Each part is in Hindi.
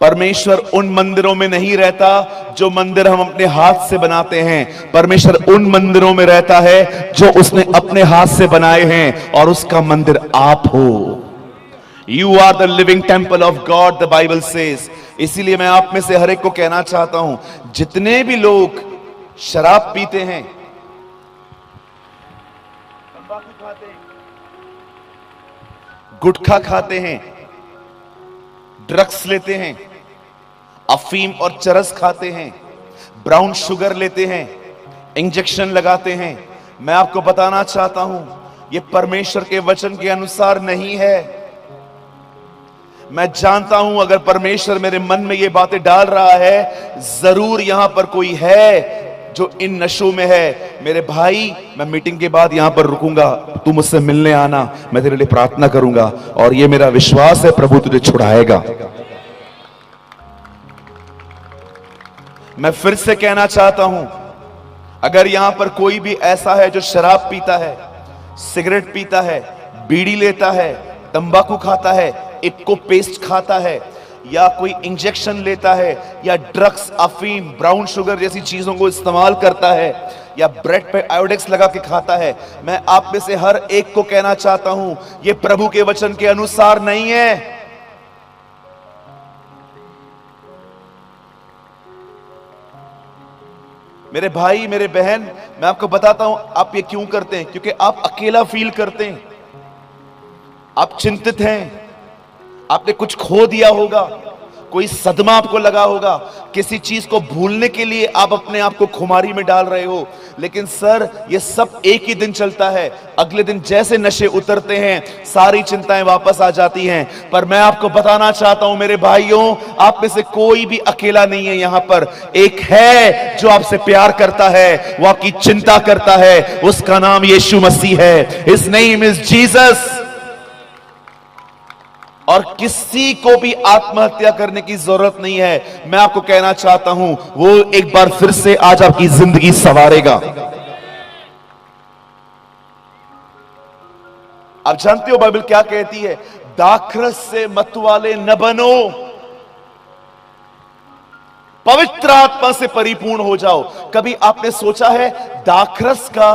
परमेश्वर उन मंदिरों में नहीं रहता जो मंदिर हम अपने हाथ से बनाते हैं। परमेश्वर उन मंदिरों में रहता है जो उसने अपने हाथ से बनाए हैं, और उसका मंदिर आप हो। You are the living temple of God, the Bible says. इसीलिए मैं आप में से हर एक को कहना चाहता हूं, जितने भी लोग शराब पीते हैं, तंबाकू खाते हैं, गुटखा खाते हैं, ड्रग्स लेते हैं, अफीम और चरस खाते हैं, ब्राउन शुगर लेते हैं, इंजेक्शन लगाते हैं, मैं आपको बताना चाहता हूं, यह परमेश्वर के वचन के अनुसार नहीं है। मैं जानता हूं अगर परमेश्वर मेरे मन में ये बातें डाल रहा है, जरूर यहां पर कोई है जो इन नशों में है। मेरे भाई, मैं मीटिंग के बाद यहां पर रुकूंगा, तू मुझसे मिलने आना, मैं तेरे लिए प्रार्थना करूंगा, और ये मेरा विश्वास है प्रभु तुझे छुड़ाएगा। मैं फिर से कहना चाहता हूं, अगर यहां पर कोई भी ऐसा है जो शराब पीता है, सिगरेट पीता है, बीड़ी लेता है, तंबाकू खाता है, इक्को पेस्ट खाता है, या कोई इंजेक्शन लेता है, या ड्रग्स, अफीम, ब्राउन शुगर जैसी चीजों को इस्तेमाल करता है, या ब्रेड पे आयोडेक्स लगा के खाता है, मैं आप में से हर एक को कहना चाहता हूं, यह प्रभु के वचन के अनुसार नहीं है। मेरे भाई, मेरे बहन, मैं आपको बताता हूं आप ये क्यों करते हैं, क्योंकि आप अकेला फील करते हैं, आप चिंतित हैं, आपने कुछ खो दिया होगा, कोई सदमा आपको लगा होगा, किसी चीज को भूलने के लिए आप अपने आप को खुमारी में डाल रहे हो। लेकिन सर, ये सब एक ही दिन चलता है, अगले दिन जैसे नशे उतरते हैं सारी चिंताएं वापस आ जाती हैं। पर मैं आपको बताना चाहता हूं मेरे भाइयों, आप में से कोई भी अकेला नहीं है। यहां पर एक है जो आपसे प्यार करता है, वो आपकी चिंता करता है, उसका नाम यीशु मसीह है। His name is Jesus. और किसी को भी आत्महत्या करने की जरूरत नहीं है। मैं आपको कहना चाहता हूं, वो एक बार फिर से आज आपकी जिंदगी संवारेगा। आप जानते हो बाइबल क्या कहती है? दाखरस से मतवाले न बनो, पवित्र आत्मा से परिपूर्ण हो जाओ। कभी आपने सोचा है दाखरस का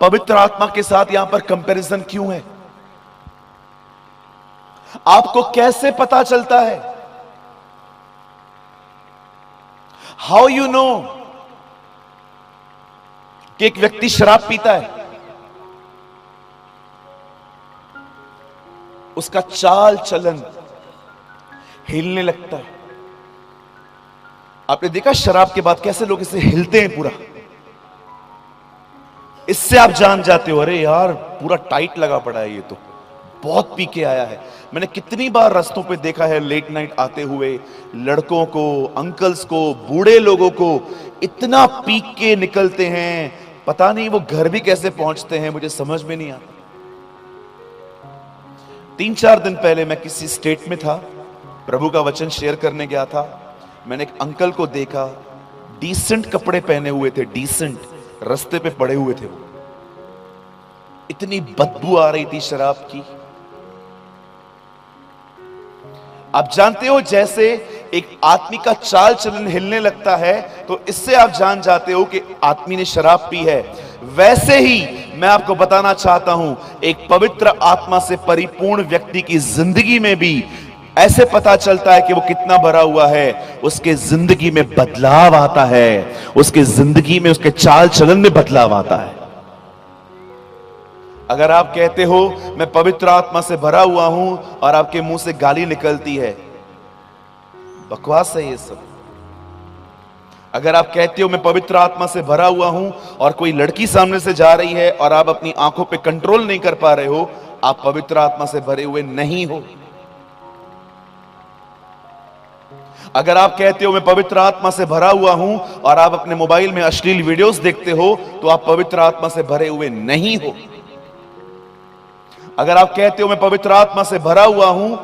पवित्र आत्मा के साथ यहां पर कंपैरिजन क्यों है? आपको कैसे पता चलता है? हाउ यू नो कि एक व्यक्ति शराब पीता है? उसका चाल चलन हिलने लगता है। आपने देखा शराब के बाद कैसे लोग इसे हिलते हैं पूरा? इससे आप जान जाते हो, अरे यार पूरा टाइट लगा पड़ा है, ये तो बहुत पी के आया है। मैंने कितनी बार रास्तों पे देखा है लेट नाइट आते हुए लड़कों को, अंकल्स को, बूढ़े लोगों को, इतना पी के निकलते हैं, पता नहीं वो घर भी कैसे पहुंचते हैं, मुझे समझ में नहीं आता। 3-4 दिन पहले मैं किसी स्टेट में था, प्रभु का वचन शेयर करने गया था। मैंने एक अंकल को देखा, डिसेंट कपड़े पहने हुए थे, डिसेंट, रास्ते पे पड़े हुए थे। वो इतनी बदबू आ रही थी शराब की। आप जानते हो जैसे एक आदमी का चाल चलन हिलने लगता है तो इससे आप जान जाते हो कि आदमी ने शराब पी है। वैसे ही मैं आपको बताना चाहता हूं, एक पवित्र आत्मा से परिपूर्ण व्यक्ति की जिंदगी में भी ऐसे पता चलता है कि वो कितना भरा हुआ है। उसके जिंदगी में बदलाव आता है, उसके जिंदगी में, उसके चाल चलन में बदलाव आता है। अगर आप कहते हो मैं पवित्र आत्मा से भरा हुआ हूं और आपके मुंह से गाली निकलती है, बकवास है ये सब। अगर आप कहते हो मैं पवित्र आत्मा से भरा हुआ हूं और कोई लड़की सामने से जा रही है और आप अपनी आंखों पे कंट्रोल नहीं कर पा रहे हो, आप पवित्र आत्मा से भरे हुए नहीं हो। अगर आप कहते हो मैं पवित्र आत्मा से भरा हुआ हूं और आप अपने मोबाइल में अश्लील वीडियोस देखते हो, तो आप पवित्र आत्मा से भरे हुए नहीं हो। अगर आप कहते हो मैं पवित्र आत्मा से भरा हुआ हूं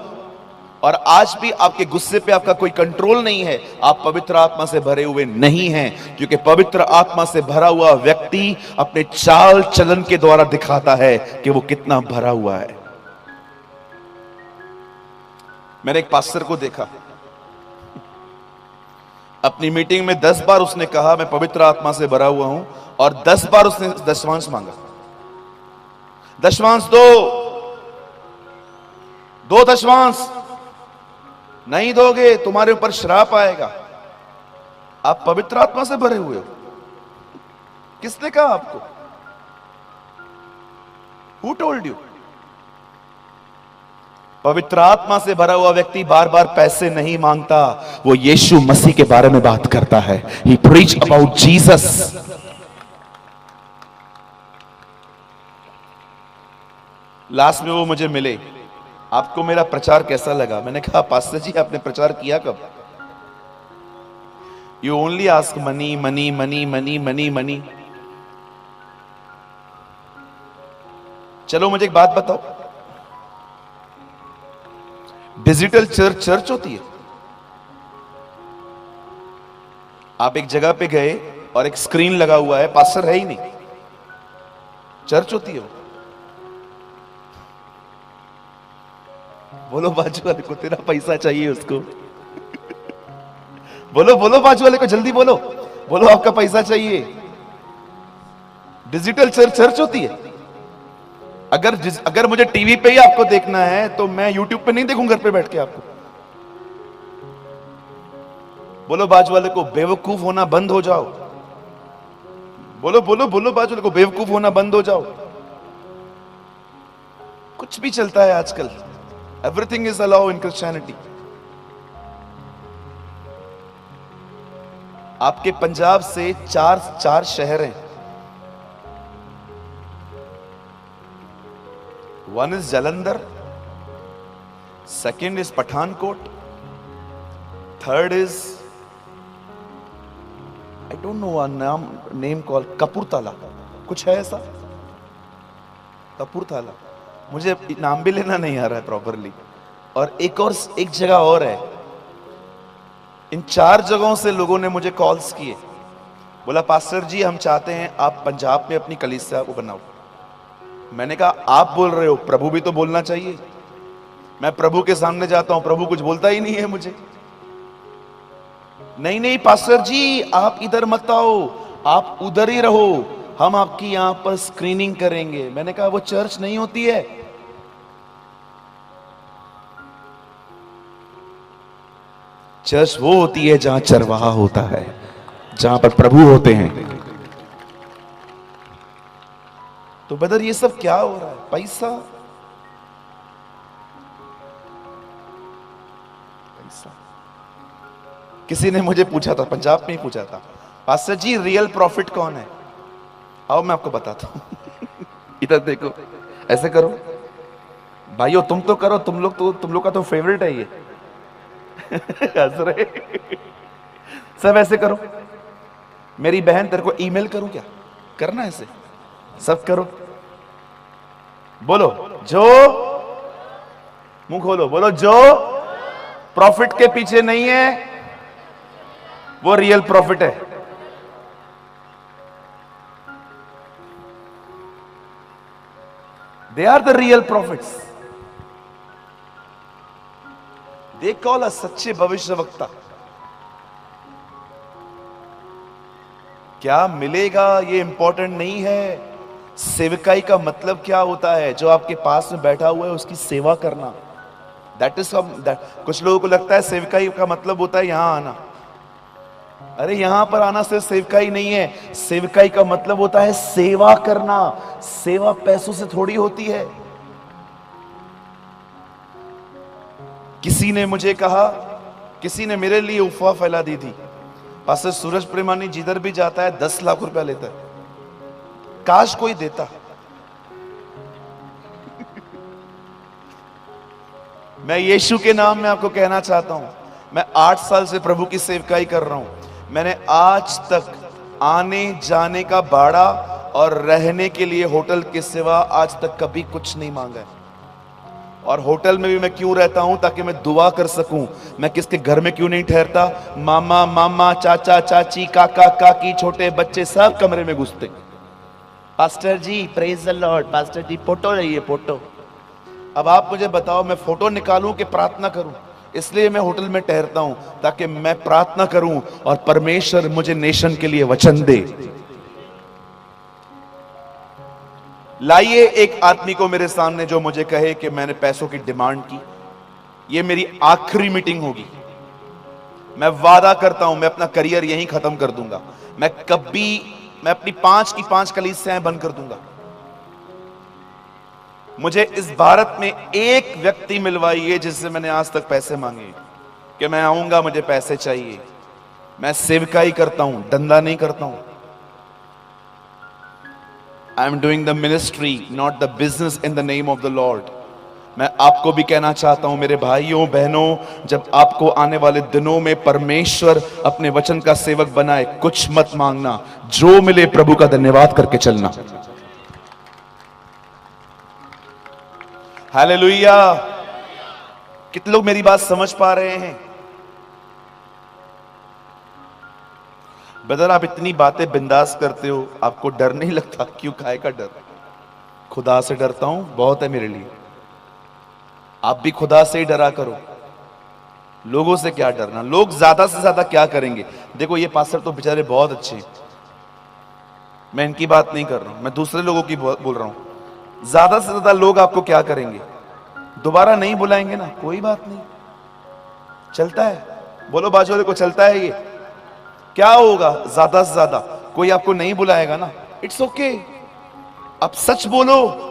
और आज भी आपके गुस्से पे आपका कोई कंट्रोल नहीं है, आप पवित्र आत्मा से भरे हुए नहीं हैं। क्योंकि पवित्र आत्मा से भरा हुआ व्यक्ति अपने चाल चलन के द्वारा दिखाता है कि वो कितना भरा हुआ है। मैंने एक पास्टर को देखा, अपनी मीटिंग में 10 बार उसने कहा मैं पवित्र आत्मा से भरा हुआ हूं, और 10 बार उसने दशमांश मांगा। दशमांश दो, दो दशमांश, नहीं दोगे तुम्हारे ऊपर श्राप आएगा। आप पवित्र आत्मा से भरे हुए हो? किसने कहा आपको? Who told you? पवित्र आत्मा से भरा हुआ व्यक्ति बार बार पैसे नहीं मांगता, वो यीशु मसीह के बारे में बात करता है। He preached about Jesus. Last में वो मुझे मिले, आपको मेरा प्रचार कैसा लगा? मैंने कहा पास्टर जी आपने प्रचार किया कब? You only ask money money money money money money. चलो मुझे एक बात बताओ, डिजिटल चर्च चर्च होती है? आप एक जगह पे गए और एक स्क्रीन लगा हुआ है, पास्टर है ही नहीं, चर्च होती है वो? बोलो बाजू वाले को, तेरा पैसा चाहिए उसको। बोलो बोलो बाजू वाले को, जल्दी बोलो, बोलो आपका पैसा चाहिए। डिजिटल चर्च चर्च होती है? अगर मुझे टीवी पे ही आपको देखना है तो मैं यूट्यूब पे नहीं देखूं घर पे बैठ के आपको। बोलो बाजू वाले को बेवकूफ होना बंद हो जाओ। बोलो बोलो बोलो बाजू वाले को बेवकूफ होना बंद हो जाओ। कुछ भी चलता है आजकल, everything is allow in Christianity. आपके पंजाब से चार शहर हैं। One is Jalandhar, second is Pathankot, third is I don't know name call Kapurthala, कुछ है ऐसा, कपूरथला, मुझे नाम भी लेना नहीं आ रहा है प्रॉपरली। और एक जगह और है। इन 4 जगहों से लोगों ने मुझे कॉल्स किए, बोला पास्टर जी हम चाहते हैं आप पंजाब में अपनी कलीसिया को बनाओ। मैंने कहा आप बोल रहे हो, प्रभु भी तो बोलना चाहिए। मैं प्रभु के सामने जाता हूं, प्रभु कुछ बोलता ही नहीं है मुझे। नहीं नहीं पास्टर जी आप इधर मत आओ, आप उधर ही रहो, हम आपकी यहां पर स्क्रीनिंग करेंगे। मैंने कहा वो चर्च नहीं होती है। चर्च वो होती है जहां चरवाहा होता है, जहां पर प्रभु होते हैं। तो ब्रदर ये सब क्या हो रहा है? पैसा पैसा। किसी ने मुझे पूछा था, पंजाब में ही पूछा था, पास्टर जी रियल प्रॉफिट कौन है? आओ मैं आपको बताता हूं। इधर देखो, ऐसे करो भाइयों, तुम तो करो, तुम लोग का तो फेवरेट है ये। हंस रहे सब, ऐसे करो। मेरी बहन तेरे को ईमेल करूं क्या? करना ऐसे, सब करो। बोलो जो, मुंह खोलो, बोलो जो प्रॉफिट के पीछे नहीं है वो रियल प्रॉफिट है। They are the real profits. They call a सच्चे भविष्यवक्ता। क्या मिलेगा ये इंपॉर्टेंट नहीं है। सेवकाई का मतलब क्या होता है? जो आपके पास में बैठा हुआ है उसकी सेवा करना। दैट इज कुछ लोगों को लगता है सेवकाई का मतलब होता है यहां आना। अरे यहां पर आना सिर्फ सेवकाई नहीं है, सेवकाई का मतलब होता है सेवा करना। सेवा पैसों से थोड़ी होती है। किसी ने मुझे कहा, किसी ने मेरे लिए अफवाह फैला दी थी, पास्टर सूरज प्रेमानी जिधर भी जाता है 10 लाख रुपया लेता है। काश कोई देता। मैं यीशु के नाम में आपको कहना चाहता हूं, मैं 8 साल से प्रभु की सेवकाई कर रहा हूं। मैंने आज तक आने जाने का भाड़ा और रहने के लिए होटल की सेवा आज तक कभी कुछ नहीं मांगा है। और होटल में भी मैं क्यों रहता हूं? ताकि मैं दुआ कर सकूं। मैं किसके घर में क्यों नहीं ठहरता? मामा मामा, चाचा चाची, काका काकी, छोटे बच्चे सब कमरे में घुसते। Pastor ji praise the Lord, pastor ji photo रही है फोटो। अब आप मुझे बताओ मैं फोटो निकालूं कि प्रार्थना करूं? इसलिए मैं होटल में ठहरता हूं, ताकि मैं प्रार्थना करूं और परमेश्वर मुझे नेशन के लिए वचन दे। लाइए एक आदमी को मेरे सामने जो मुझे कहे कि मैंने पैसों की डिमांड की, ये मेरी आखिरी मीटिंग होगी। मैं वादा करता हूं, मैं अपना करियर यहीं खत्म कर दूंगा। मैं अपनी 5 की 5 कलीसियाएं बंद कर दूंगा। मुझे इस भारत में एक व्यक्ति मिलवाइए जिससे मैंने आज तक पैसे मांगे कि मैं आऊंगा, मुझे पैसे चाहिए। मैं सेवकाई करता हूं, धंधा नहीं करता हूं। I am doing the ministry, not the business in the name of the Lord. मैं आपको भी कहना चाहता हूं मेरे भाइयों बहनों, जब आपको आने वाले दिनों में परमेश्वर अपने वचन का सेवक बनाए, कुछ मत मांगना, जो मिले प्रभु का धन्यवाद करके चलना। हालेलुया। कितने लोग मेरी बात समझ पा रहे हैं? ब्रदर, आप इतनी बातें बिंदास करते हो, आपको डर नहीं लगता? क्यों, काहे का डर? खुदा से डरता हूं, बहुत है मेरे लिए। आप भी खुदा से ही डरा करो। लोगों से क्या डरना? लोग ज्यादा से ज्यादा क्या करेंगे? देखो, ये पास्टर तो बेचारे बहुत अच्छे हैं, मैं इनकी बात नहीं कर रहा हूं, मैं दूसरे लोगों की बोल रहा हूं। ज्यादा से ज्यादा लोग आपको क्या करेंगे? दोबारा नहीं बुलाएंगे ना, कोई बात नहीं, चलता है। बोलो बाजू वाले को, चलता है ये। क्या होगा? ज्यादा से ज्यादा कोई आपको नहीं बुलाएगा ना, इट्स ओके। आप सच बोलो,